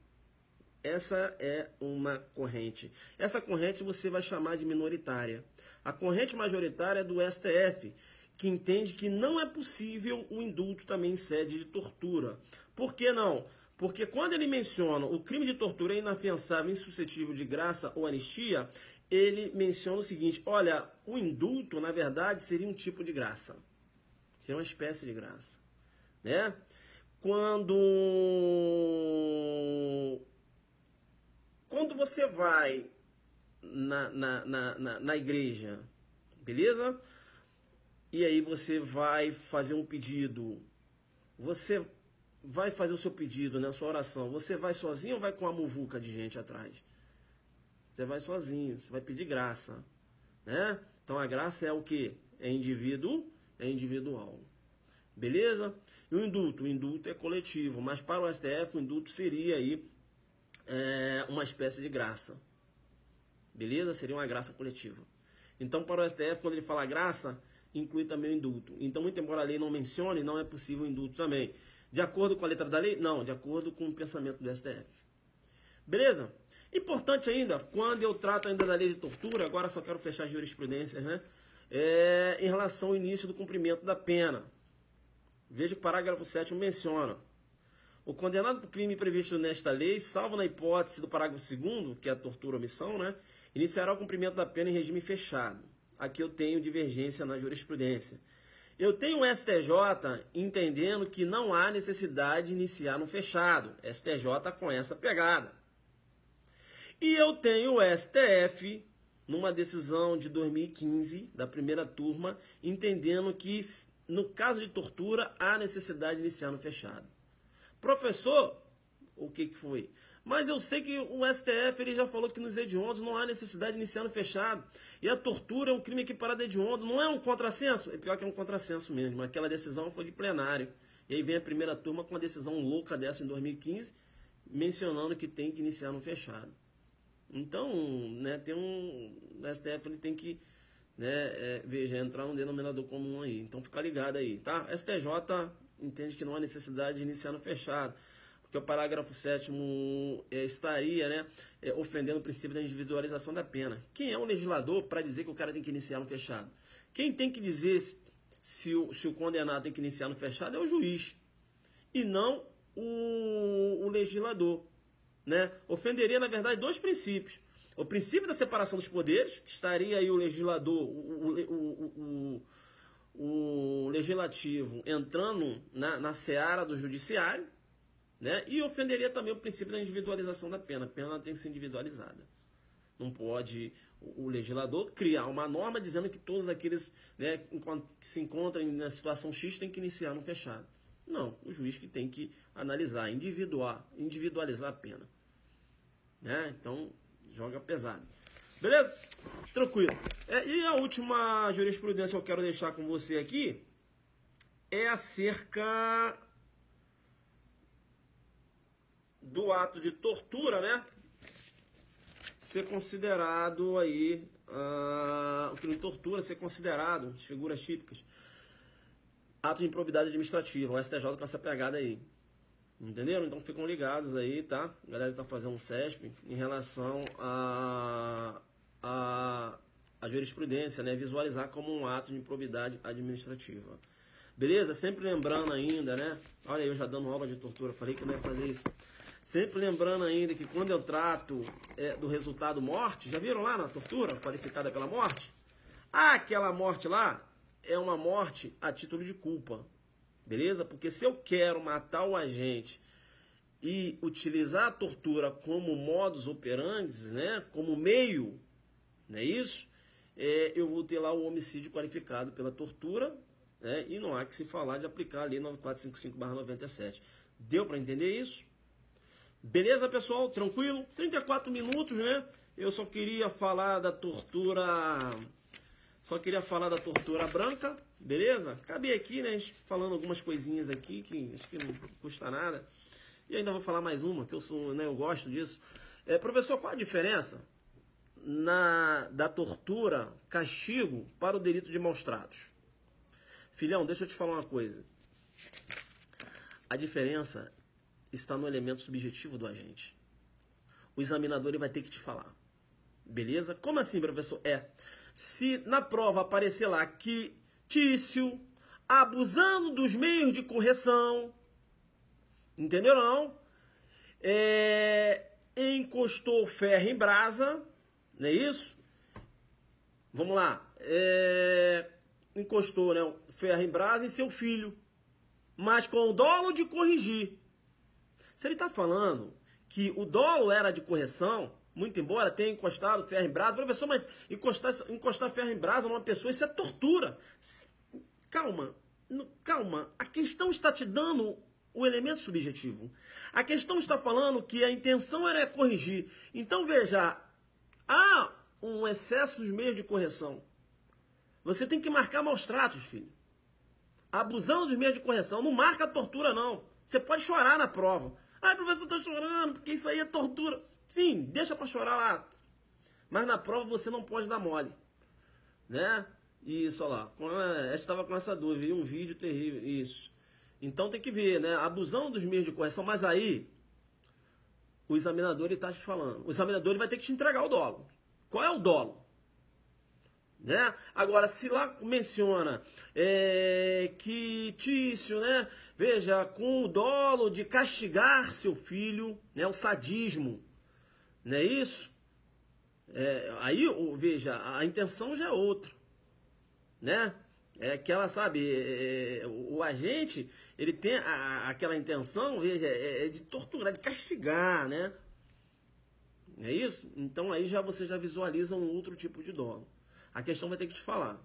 Speaker 1: Essa é uma corrente. Essa corrente você vai chamar de minoritária. A corrente majoritária é do STF, que entende que não é possível o indulto também em sede de tortura. Por que não? Porque quando ele menciona o crime de tortura é inafiançável, insuscetível de graça ou anistia, ele menciona o seguinte: olha, o indulto, na verdade, seria um tipo de graça. Seria uma espécie de graça. Né? Quando você vai na igreja, beleza? E aí você vai fazer um pedido. Você vai fazer o seu pedido, né, a sua oração. Você vai sozinho ou vai com uma muvuca de gente atrás? Você vai sozinho, você vai pedir graça, né? Então a graça é o quê? É individual. Beleza? E o indulto é coletivo, mas para o STF o indulto seria aí uma espécie de graça. Beleza? Seria uma graça coletiva. Então para o STF, quando ele fala graça, inclui também o indulto. Então, muito embora a lei não mencione, não é possível o indulto também. De acordo com a letra da lei? Não, de acordo com o pensamento do STF. Beleza? Importante ainda, quando eu trato ainda da lei de tortura, agora só quero fechar as jurisprudências, né? Em relação ao início do cumprimento da pena. Veja que o parágrafo 7º menciona: o condenado por crime previsto nesta lei, salvo na hipótese do parágrafo 2º, que é a tortura ou omissão, né, iniciará o cumprimento da pena em regime fechado. Aqui eu tenho divergência na jurisprudência. Eu tenho o STJ entendendo que não há necessidade de iniciar no fechado. STJ com essa pegada. E eu tenho o STF, numa decisão de 2015, da primeira turma, entendendo que, no caso de tortura, há necessidade de iniciar no fechado. Professor, o que foi? Mas eu sei que o STF ele já falou que nos hediondos não há necessidade de iniciar no fechado. E a tortura é um crime equiparado a hediondo. Não é um contrassenso? É pior que é um contrassenso mesmo. Aquela decisão foi de plenário. E aí vem a primeira turma com uma decisão louca dessa em 2015, mencionando que tem que iniciar no fechado. Então, né, o STF ele tem que, né, veja, entrar um denominador comum aí. Então fica ligado aí, tá? STJ entende que não há necessidade de iniciar no fechado, porque o parágrafo 7º estaria, né, ofendendo o princípio da individualização da pena. Quem é o legislador para dizer que o cara tem que iniciar no fechado? Quem tem que dizer se o condenado tem que iniciar no fechado é o juiz, e não o legislador. Né? Ofenderia, na verdade, dois princípios. O princípio da separação dos poderes, que estaria aí o legislador, o legislativo entrando na seara do judiciário, né? E ofenderia também o princípio da individualização da pena. A pena tem que ser individualizada. Não pode o legislador criar uma norma dizendo que todos aqueles, né, que se encontram na situação X têm que iniciar no fechado. Não, o juiz que tem que analisar, individualizar a pena. Né? Então, joga pesado. Beleza? Tranquilo. E a última jurisprudência que eu quero deixar com você aqui é acerca do ato de tortura, né? Ser considerado aí, o crime de tortura ser considerado, as figuras típicas, ato de improbidade administrativa, o STJ com essa pegada aí. Entenderam? Então ficam ligados aí, tá? A galera que tá fazendo um CESP em relação a jurisprudência, né? Visualizar como um ato de improbidade administrativa. Beleza? Sempre lembrando ainda, né? Olha eu já dando aula de tortura, falei que não ia fazer isso. Sempre lembrando ainda que quando eu trato do resultado morte, já viram lá na tortura qualificada pela morte? Aquela morte lá é uma morte a título de culpa. Beleza? Porque se eu quero matar o agente e utilizar a tortura como modus operandi, né, como meio, não é isso? Eu vou ter lá o homicídio qualificado pela tortura, né, e não há que se falar de aplicar a lei 9455/97. Deu para entender isso? Beleza, pessoal? Tranquilo? 34 minutos, né? Eu só queria falar da tortura... Só queria falar da tortura branca, beleza? Acabei aqui, né, falando algumas coisinhas aqui que acho que não custa nada. E ainda vou falar mais uma, que eu sou, né, eu gosto disso. Professor, qual a diferença da tortura, castigo para o delito de maus tratos? Filhão, deixa eu te falar uma coisa. A diferença está no elemento subjetivo do agente. O examinador ele vai ter que te falar. Beleza? Como assim, professor? Se na prova aparecer lá que Tício, abusando dos meios de correção, entendeu não? Encostou ferro em brasa, não é isso? Vamos lá. Encostou, né, ferro em brasa em seu filho, mas com o dolo de corrigir. Se ele está falando que o dolo era de correção, muito embora tenha encostado ferro em brasa, professor, mas encostar ferro em brasa numa pessoa, isso é tortura. Calma, calma. A questão está te dando o elemento subjetivo. A questão está falando que a intenção era corrigir. Então, veja, há um excesso dos meios de correção. Você tem que marcar maus tratos, filho. Abusando dos meios de correção. Não marca a tortura, não. Você pode chorar na prova. Ah, professor, eu tô chorando, porque isso aí é tortura. Sim, deixa pra chorar lá. Mas na prova você não pode dar mole. Né? Isso, olha lá. Eu estava com essa dúvida. Vi um vídeo terrível. Isso. Então tem que ver, né? Abusando dos meios de correção. Mas aí, o examinador está te falando. O examinador ele vai ter que te entregar o dolo. Qual é o dolo? Né? Agora, se lá menciona que Tício, né, veja, com o dolo de castigar seu filho, né, o sadismo, não é isso? Aí, veja, a intenção já é outra, né? Que ela sabe, o agente, ele tem aquela intenção, veja, de torturar, de castigar, né? É isso? Então aí você já visualiza um outro tipo de dolo. A questão vai ter que te falar.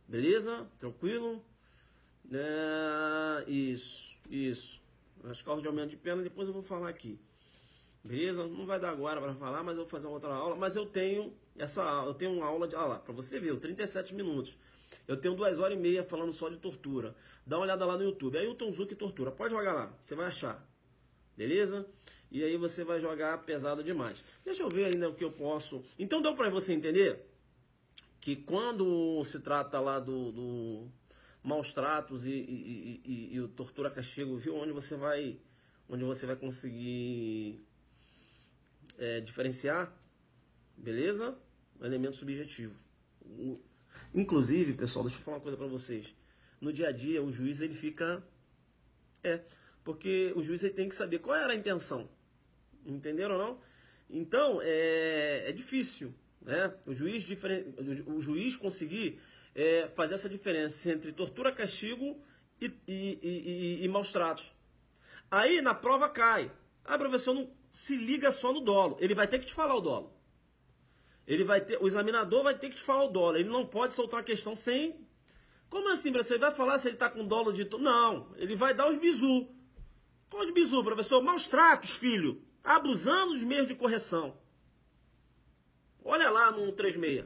Speaker 1: Beleza? Tranquilo? Isso. As causas de aumento de pena, depois eu vou falar aqui. Beleza? Não vai dar agora para falar, mas eu vou fazer uma outra aula. Mas eu tenho uma aula de... Olha lá, para você ver, 37 minutos. Eu tenho 2h30 falando só de tortura. Dá uma olhada lá no YouTube. Ailton Zucchi Tortura. Pode jogar lá, você vai achar. Beleza? E aí você vai jogar pesado demais. Deixa eu ver ainda o que eu posso... Então deu para você entender que quando se trata lá do maus tratos e o tortura castigo, viu? Onde você vai conseguir diferenciar, beleza? O elemento subjetivo. Inclusive, pessoal, deixa eu falar uma coisa para vocês. No dia a dia, o juiz ele fica... porque o juiz ele tem que saber qual era a intenção. Entenderam ou não? Então, é difícil, né? O juiz conseguir fazer essa diferença entre tortura, castigo e maus tratos. Aí na prova cai. Ah, professor, não se liga só no dolo. Ele vai ter que te falar o dolo. O examinador vai ter que te falar o dolo. Ele não pode soltar uma questão sem... Como assim, professor? Ele vai falar se ele está com dolo de... Não, ele vai dar os bizu. Qual de bizu, professor? Maus tratos, filho. Abusando dos meios de correção. Olha lá no 136.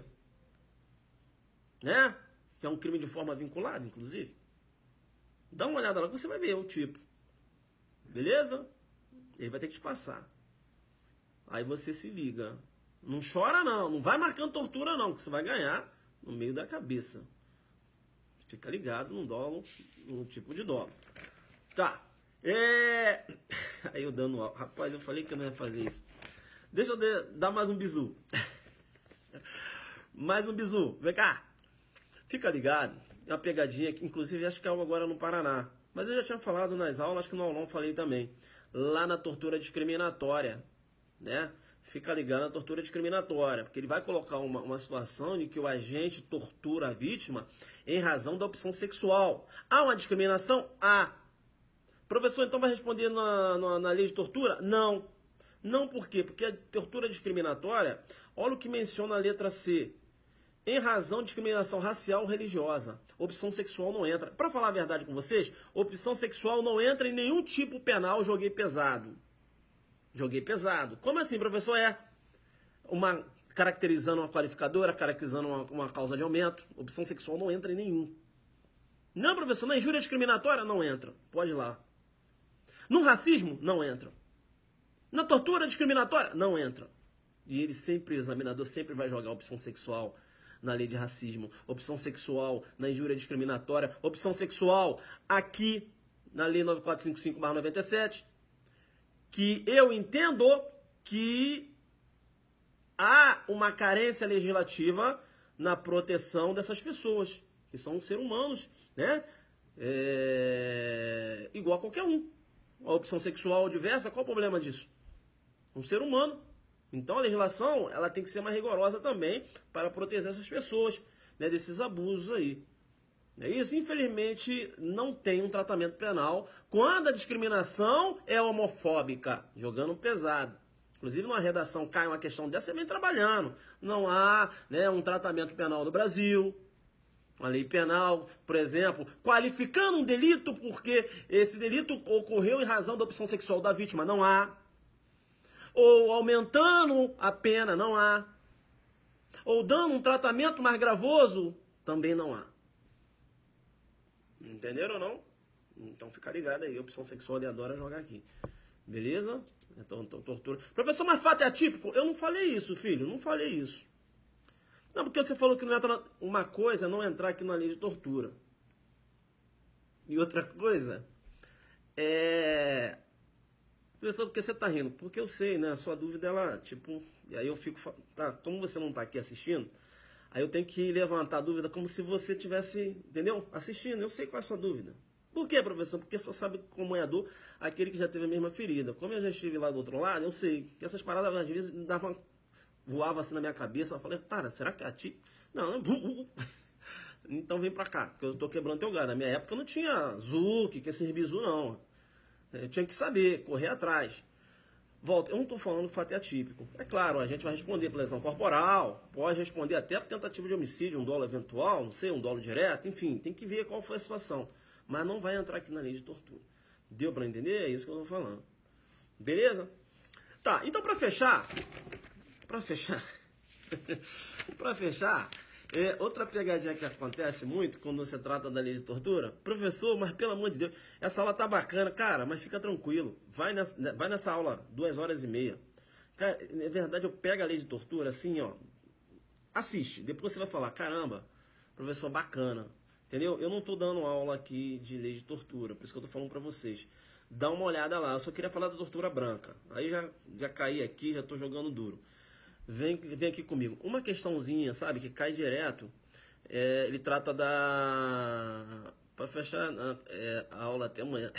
Speaker 1: Né? Que é um crime de forma vinculada, inclusive. Dá uma olhada lá que você vai ver o tipo. Beleza? Ele vai ter que te passar. Aí você se liga. Não chora não. Não vai marcando tortura não, que você vai ganhar no meio da cabeça. Fica ligado no dolo, no tipo de dolo. Tá. Aí eu dando... Rapaz, eu falei que eu não ia fazer isso. Deixa eu dar mais um bizu. Mais um bizu. Vem cá. Fica ligado. É uma pegadinha que, inclusive, acho que é algo agora no Paraná. Mas eu já tinha falado nas aulas, acho que no aulão falei também. Lá na tortura discriminatória, né? Fica ligado na tortura discriminatória, porque ele vai colocar uma situação em que o agente tortura a vítima em razão da opção sexual. Há uma discriminação? Há. Professor, então vai responder na lei de tortura? Não. Não por quê? Porque a tortura discriminatória, olha o que menciona a letra C. Em razão de discriminação racial ou religiosa. Opção sexual não entra. Para falar a verdade com vocês, opção sexual não entra em nenhum tipo penal, joguei pesado. Joguei pesado. Como assim, professor? Caracterizando uma qualificadora, caracterizando uma causa de aumento. Opção sexual não entra em nenhum. Não, professor, na injúria discriminatória não entra. Pode ir lá. No racismo, não entra. Na tortura discriminatória, não entra. E ele sempre, o examinador sempre vai jogar opção sexual na lei de racismo, opção sexual na injúria discriminatória, opção sexual aqui na lei 9455/97, que eu entendo que há uma carência legislativa na proteção dessas pessoas, que são seres humanos, né? Igual a qualquer um. A opção sexual diversa, qual o problema disso? Um ser humano. Então a legislação ela tem que ser mais rigorosa também para proteger essas pessoas, né, desses abusos aí. É isso? Infelizmente não tem um tratamento penal quando a discriminação é homofóbica, jogando pesado. Inclusive numa redação cai uma questão dessa, você vem trabalhando. Não há, né, um tratamento penal no Brasil. Uma lei penal, por exemplo, qualificando um delito porque esse delito ocorreu em razão da opção sexual da vítima. Não há. Ou aumentando a pena, não há. Ou dando um tratamento mais gravoso, também não há. Entenderam ou não? Então fica ligado aí, a opção sexual ele adora jogar aqui. Beleza? Então tortura. Professor, mas fato é atípico? Eu não falei isso, filho, não falei isso. Não, porque você falou que não entra uma coisa é não entrar aqui na lei de tortura. E outra coisa é... Professor, por que você tá rindo? Porque eu sei, né? A sua dúvida, ela, tipo... E aí eu fico... Tá, como você não tá aqui assistindo, aí eu tenho que levantar a dúvida como se você tivesse, entendeu? Assistindo. Eu sei qual é a sua dúvida. Por quê, professor? Porque só sabe como é a dor aquele que já teve a mesma ferida. Como eu já estive lá do outro lado, eu sei que essas paradas às vezes voava assim na minha cabeça. Eu falei, cara, será que é a ti? Não, então vem pra cá, que eu tô quebrando teu galho. Na minha época não tinha Zuc, que esses bizu não. Eu tinha que saber, correr atrás. Volta, eu não estou falando de fato atípico. É claro, a gente vai responder por lesão corporal, pode responder até por tentativa de homicídio, um dolo eventual, não sei, um dolo direto, enfim, tem que ver qual foi a situação. Mas não vai entrar aqui na lei de tortura. Deu para entender? É isso que eu estou falando. Beleza? Tá, então para fechar, outra pegadinha que acontece muito quando você trata da lei de tortura. Professor, mas pelo amor de Deus, essa aula tá bacana. Cara, mas fica tranquilo. Vai nessa aula 2h30. Cara, é verdade, eu pego a lei de tortura assim, ó. Assiste. Depois você vai falar, caramba, professor, bacana. Entendeu? Eu não tô dando aula aqui de lei de tortura. Por isso que eu tô falando pra vocês. Dá uma olhada lá. Eu só queria falar da tortura branca. Aí já caí aqui, já tô jogando duro. Vem aqui comigo. Uma questãozinha, sabe, que cai direto, ele trata da... Para fechar a aula até amanhã.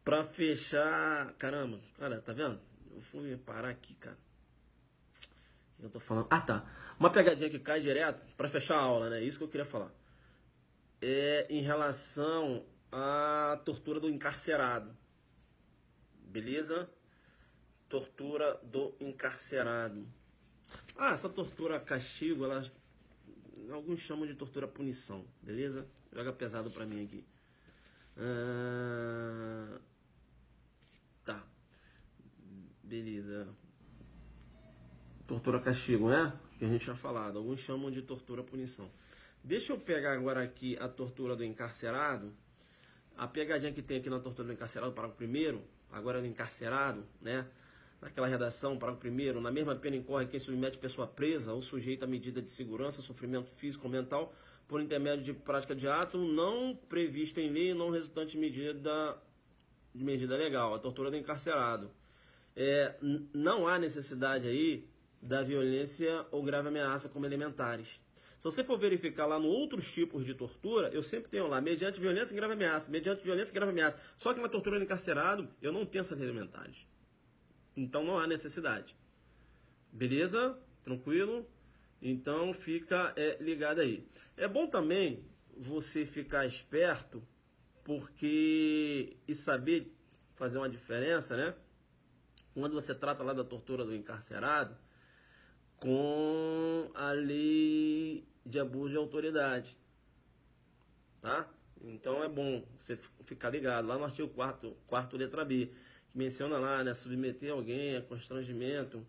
Speaker 1: Para fechar... Caramba, cara, tá vendo? Eu fui parar aqui, cara. O que eu tô falando? Ah, tá. Uma pegadinha que cai direto, para fechar a aula, né? Isso que eu queria falar. Em relação à tortura do encarcerado. Beleza? Tortura do encarcerado. Ah, essa tortura castigo, alguns chamam de tortura punição, beleza? Joga pesado pra mim aqui. Tá. Beleza. Tortura castigo, né? Que a gente tinha falado. Alguns chamam de tortura punição. Deixa eu pegar agora aqui a tortura do encarcerado. A pegadinha que tem aqui na tortura do encarcerado, parágrafo 1º, agora do encarcerado, né? Naquela redação, parágrafo 1º, na mesma pena incorre quem submete pessoa presa ou sujeita a medida de segurança, sofrimento físico ou mental, por intermédio de prática de ato não previsto em lei e não resultante de medida legal, a tortura do encarcerado. Não há necessidade aí da violência ou grave ameaça como elementares. Se você for verificar lá no outros tipos de tortura, eu sempre tenho lá, mediante violência e grave ameaça, mediante violência e grave ameaça. Só que na tortura do encarcerado, eu não tenho essas elementares. Então não há necessidade. Beleza? Tranquilo? Então fica ligado aí. É bom também você ficar esperto porque e saber fazer uma diferença, né? Quando você trata lá da tortura do encarcerado com a lei de abuso de autoridade, tá? Então é bom você ficar ligado lá no artigo 4º letra B, que menciona lá, né, submeter alguém a constrangimento,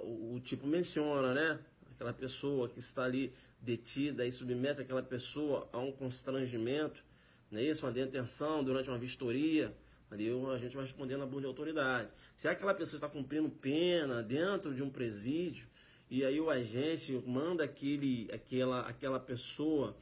Speaker 1: o tipo menciona, né, aquela pessoa que está ali detida e submete aquela pessoa a um constrangimento, não é isso, uma detenção durante uma vistoria, ali a gente vai respondendo a abuso de autoridade. Se aquela pessoa está cumprindo pena dentro de um presídio, e aí o agente manda aquela pessoa,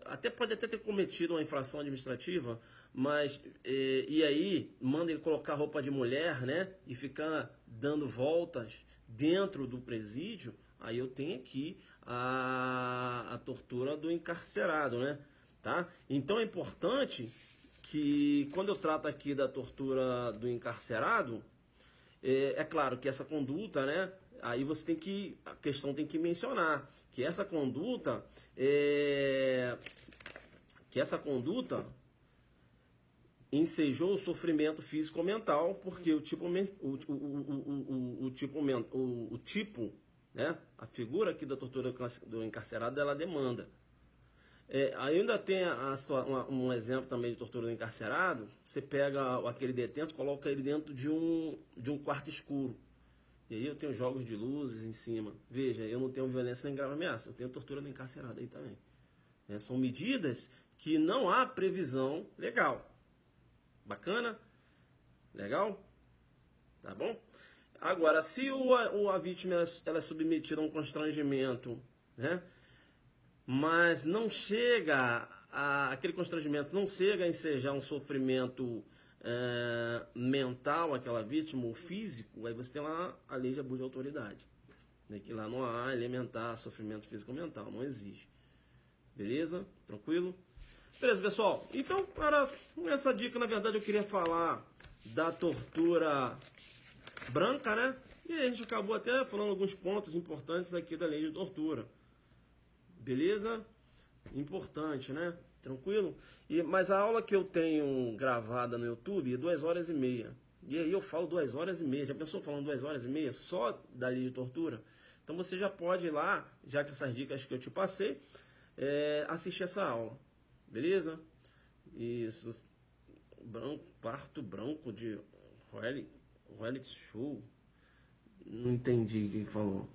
Speaker 1: até pode até ter cometido uma infração administrativa, mas e aí manda ele colocar roupa de mulher, né, e ficar dando voltas dentro do presídio, aí eu tenho aqui a tortura do encarcerado, né, tá? Então é importante que quando eu trato aqui da tortura do encarcerado, é claro que essa conduta, né? Aí a questão tem que mencionar que essa conduta, ensejou o sofrimento físico ou mental, porque o tipo, né? A figura aqui da tortura do encarcerado, ela demanda. Aí ainda tem um exemplo também de tortura do encarcerado. Você pega aquele detento, coloca ele dentro de um quarto escuro. E aí eu tenho jogos de luzes em cima. Veja, eu não tenho violência nem grave ameaça. Eu tenho tortura do encarcerado aí também. São medidas que não há previsão legal. Bacana? Legal? Tá bom? Agora, se a vítima ela é submetida a um constrangimento, né? Mas não chega aquele constrangimento não chega a ensejar um sofrimento mental aquela vítima, ou físico, aí você tem lá a lei de abuso de autoridade, né, que lá não há elementar sofrimento físico ou mental, não exige. Beleza? Tranquilo? Beleza, pessoal? Então, para essa dica, na verdade, eu queria falar da tortura branca, né? E aí a gente acabou até falando alguns pontos importantes aqui da lei de tortura. Beleza? Importante, né? Tranquilo? Mas a aula que eu tenho gravada no YouTube é 2h30. E aí eu falo 2h30. Já pensou falando 2h30 só da lei de tortura? Então você já pode ir lá, já que essas dicas que eu te passei, assistir essa aula. Beleza? Isso. Quarto branco de reality show. Não entendi quem falou.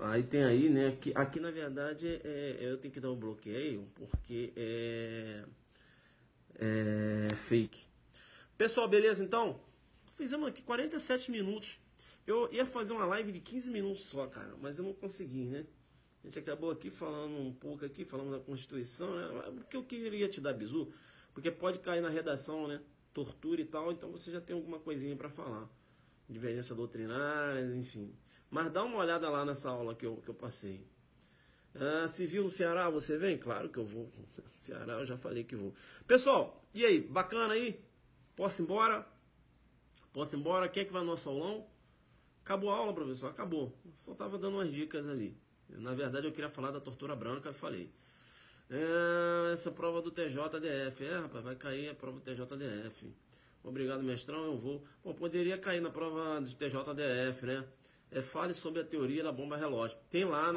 Speaker 1: Aí tem aí, né, que aqui na verdade eu tenho que dar um bloqueio, porque é fake. Pessoal, beleza então? Fizemos aqui 47 minutos. Eu ia fazer uma live de 15 minutos só, cara, mas eu não consegui, né? A gente acabou aqui falando um pouco aqui, falando da Constituição, né? Porque eu queria te dar bizu, porque pode cair na redação, né? Tortura e tal, então você já tem alguma coisinha para falar. Divergência doutrinária, enfim. Mas dá uma olhada lá nessa aula que eu passei. Civil no Ceará, você vem? Claro que eu vou. Ceará, eu já falei que vou. Pessoal, e aí? Bacana aí? Posso ir embora? Posso ir embora? Quem é que vai no nosso aulão? Acabou a aula, professor? Acabou. Só estava dando umas dicas ali. Na verdade, eu queria falar da tortura branca, eu falei. Essa prova do TJDF. Rapaz, vai cair a prova do TJDF. Obrigado, mestrão, eu vou. Pô, poderia cair na prova do TJDF, né? Fale sobre a teoria da bomba relógio. Tem lá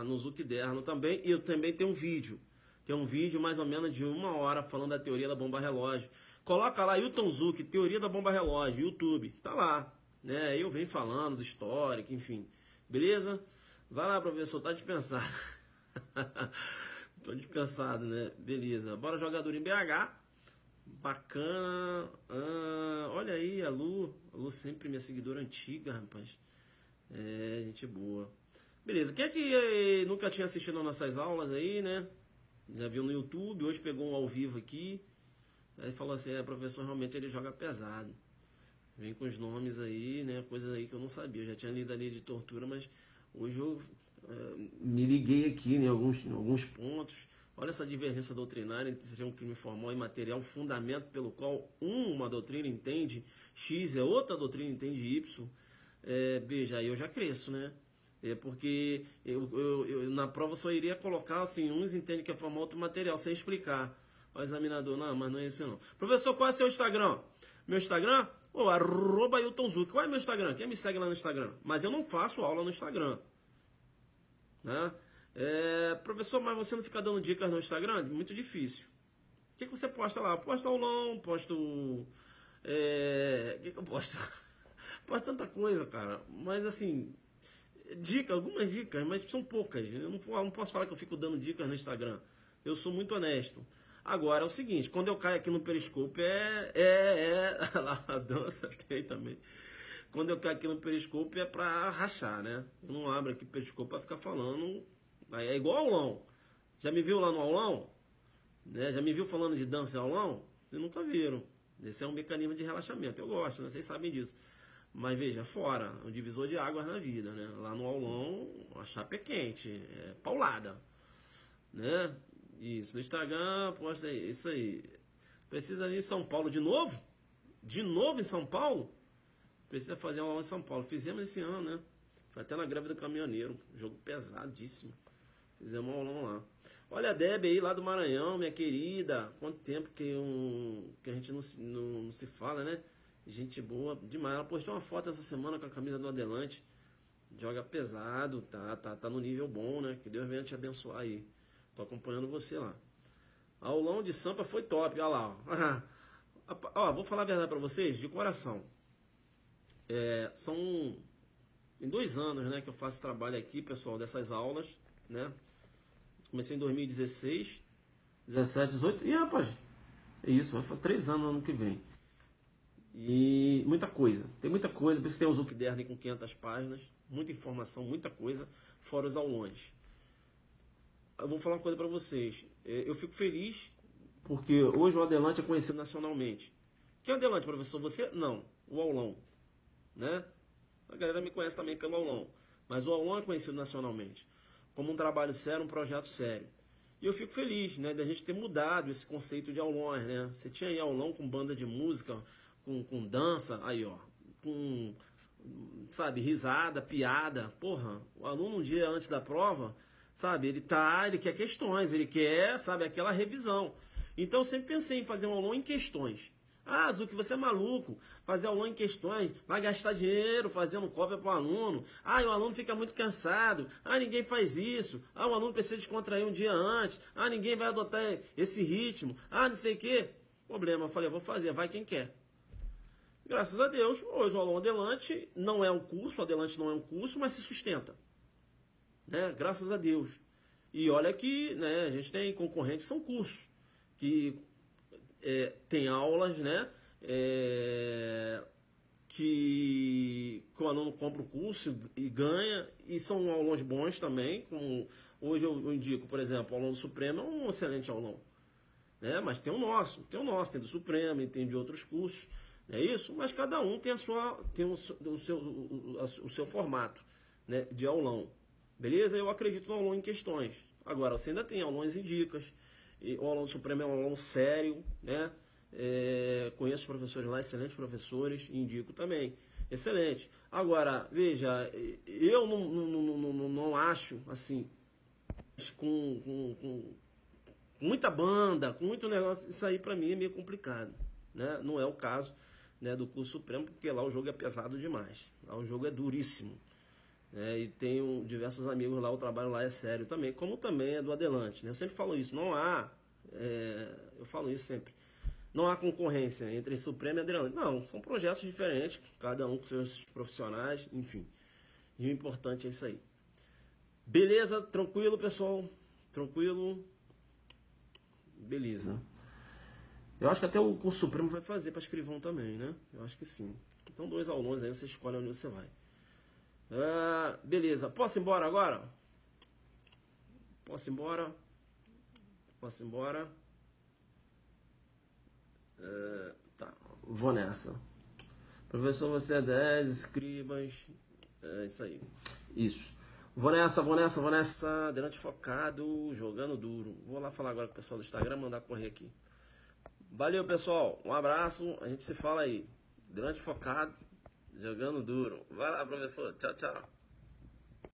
Speaker 1: no Zucderno também. E eu também tenho um vídeo. Tem um vídeo mais ou menos de 1 hora falando da teoria da bomba relógio. Coloca lá, Hilton Zuc, teoria da bomba relógio, YouTube. Tá lá. Né? Eu venho falando do histórico, enfim. Beleza? Vai lá, professor, tá dispensado. Tô dispensado, né? Beleza. Bora jogador em BH. Bacana. Olha aí, a Lu sempre minha seguidora antiga, rapaz. Gente boa. Beleza, quem é que nunca tinha assistido as nossas aulas aí, né? Já viu no YouTube, hoje pegou um ao vivo aqui. Aí falou assim, professor, realmente ele joga pesado. Vem com os nomes aí, né? Coisas aí que eu não sabia. Eu já tinha lido a lei de tortura, mas hoje eu me liguei aqui, né? Alguns pontos. Olha essa divergência doutrinária entre ser um crime formal e material, fundamento pelo qual uma doutrina entende X e outra doutrina entende Y. Veja, aí eu já cresço, né? Porque na prova só iria colocar assim, uns entendem que é formar outro material, sem explicar. O examinador, não, mas não é isso não. Professor, qual é o seu Instagram? Meu Instagram? @AiltonZuc. Qual é meu Instagram? Quem me segue lá no Instagram? Mas eu não faço aula no Instagram. Né? Professor, mas você não fica dando dicas no Instagram? Muito difícil. O que você posta lá? Eu posto aulão, posto... O que eu posto? Posto tanta coisa, cara. Mas assim... algumas dicas, mas são poucas. Eu não posso falar que eu fico dando dicas no Instagram. Eu sou muito honesto. Agora é o seguinte, quando eu caio aqui no Periscope lá a dança tem também. Quando eu caio aqui no Periscope é pra rachar, né? Eu não abro aqui o Periscope pra ficar falando. É igual aulão. Já me viu lá no aulão? Né? Já me viu falando de dança em aulão? Vocês nunca viram. Esse é um mecanismo de relaxamento. Eu gosto, né? Vocês sabem disso. Mas veja, fora, um divisor de águas na vida, né? Lá no aulão, a chapa é quente, é paulada, né? Isso, no Instagram, posta aí, isso aí. Precisa vir em São Paulo de novo? De novo em São Paulo? Precisa fazer uma aula em São Paulo. Fizemos esse ano, né? Foi até na greve do caminhoneiro, jogo pesadíssimo. Fizemos um aulão lá. Olha a Deb aí, lá do Maranhão, minha querida. Quanto tempo que a gente não se fala, né? Gente boa demais. Ela postou uma foto essa semana com a camisa do Adelante. Joga pesado, tá no nível bom, né? Que Deus venha te abençoar aí. Tô acompanhando você lá. Aulão de Sampa foi top, olha lá. Ó, vou falar a verdade pra vocês, de coração. São em 2 anos, né, que eu faço trabalho aqui, pessoal, dessas aulas, né? Comecei em 2016, 17, 18, e rapaz, é isso, vai fazer 3 anos no ano que vem. E muita coisa, tem muita coisa, por isso que tem o Zuckerberg com 500 páginas, muita informação, muita coisa, fora os aulões. Eu vou falar uma coisa para vocês, eu fico feliz porque hoje o Adelante é conhecido nacionalmente. Quem é o Adelante, professor? Você? Não, o aulão, né? A galera me conhece também pelo aulão, mas o aulão é conhecido nacionalmente como um trabalho sério, um projeto sério. E eu fico feliz, né, da gente ter mudado esse conceito de aulões, né? Você tinha aí aulão com banda de música, com dança, aí ó, com, sabe, risada, piada. Porra, o aluno um dia antes da prova, sabe, ele quer questões, ele quer, sabe, aquela revisão. Então eu sempre pensei em fazer um aulão em questões. Ah, Zuc, você é maluco, fazer aulão em questões, vai gastar dinheiro fazendo cópia para o aluno. Ah, o aluno fica muito cansado. Ah, ninguém faz isso. Ah, o aluno precisa descontrair um dia antes. Ah, ninguém vai adotar esse ritmo. Ah, não sei o quê. Problema, eu falei, vou fazer, vai quem quer. Graças a Deus, hoje o aulão Adelante não é um curso, o Adelante não é um curso, mas se sustenta. Né? Graças a Deus. E olha que, né, a gente tem concorrentes, são cursos que tem aulas, né, que o aluno compra o curso e ganha, e são aulões bons também. Hoje eu indico, por exemplo, o aulão do Supremo é um excelente aulão, né, mas tem o nosso, tem do Supremo e tem de outros cursos, é isso, mas cada um tem o seu formato, né, de aulão, beleza? Eu acredito no aulão em questões. Agora, você ainda tem aulões em dicas. E o aulão do Supremo é um aulão sério, né? Conheço professores lá, excelentes professores, e indico também. Excelente. Agora, veja, eu não acho, assim, com muita banda, com muito negócio, isso aí pra mim é meio complicado, né? Não é o caso, né, do curso Supremo, porque lá o jogo é pesado demais. Lá o jogo é duríssimo. E tenho diversos amigos lá, o trabalho lá é sério também, como também é do Adelante, né? Eu sempre falo isso, eu falo isso sempre, não há concorrência entre Supremo e Adelante. Não, são projetos diferentes, cada um com seus profissionais, enfim. E o importante é isso aí. Beleza? Tranquilo, pessoal? Tranquilo? Beleza. Eu acho que até o curso Supremo vai fazer para escrivão também, né? Eu acho que sim. Então 2 alunos aí, você escolhe onde você vai. Beleza, posso ir embora agora? Posso ir embora? Posso ir embora? Tá, vou nessa. Professor, você é 10, escribas. É isso aí. Isso. Vou nessa. Adelante focado, jogando duro. Vou lá falar agora com o pessoal do Instagram, mandar correr aqui. Valeu, pessoal. Um abraço, a gente se fala aí. Adelante focado, jogando duro. Vai lá, professor. Tchau, tchau.